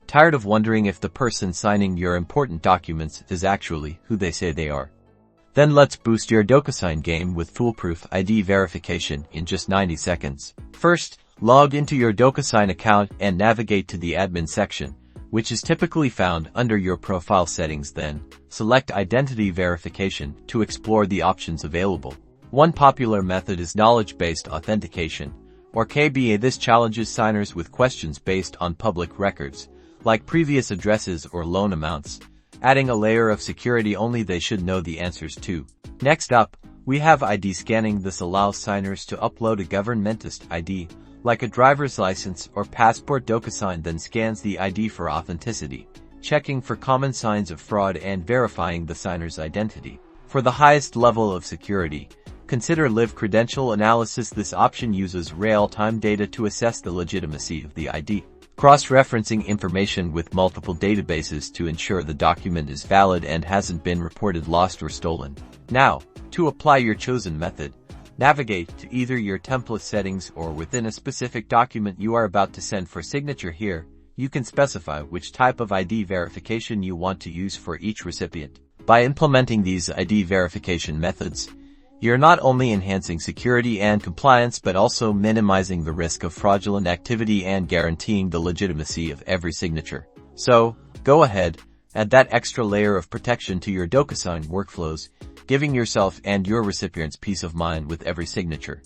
Tired of wondering if the person signing your important documents is actually who they say they are? Then let's boost your Docusign game with foolproof ID verification in just 90 seconds. First, log into your Docusign account and navigate to the admin section, which is typically found under your profile settings. Then, select Identity Verification to explore the options available. One popular method is knowledge-based authentication, or KBA. This challenges signers with questions based on public records, like previous addresses or loan amounts, adding a layer of security only they should know the answers to. Next up, we have ID scanning. This allows signers to upload a governmentist ID, like a driver's license or passport. Docusign then scans the ID for authenticity, checking for common signs of fraud and verifying the signer's identity. For the highest level of security, consider live credential analysis. This option uses real-time data to assess the legitimacy of the ID, cross-referencing information with multiple databases to ensure the document is valid and hasn't been reported lost or stolen. Now, to apply your chosen method, navigate to either your template settings or within a specific document you are about to send for signature. Here, you can specify which type of ID verification you want to use for each recipient. By implementing these ID verification methods, you're not only enhancing security and compliance but also minimizing the risk of fraudulent activity and guaranteeing the legitimacy of every signature. So, go ahead, add that extra layer of protection to your Docusign workflows, giving yourself and your recipients peace of mind with every signature.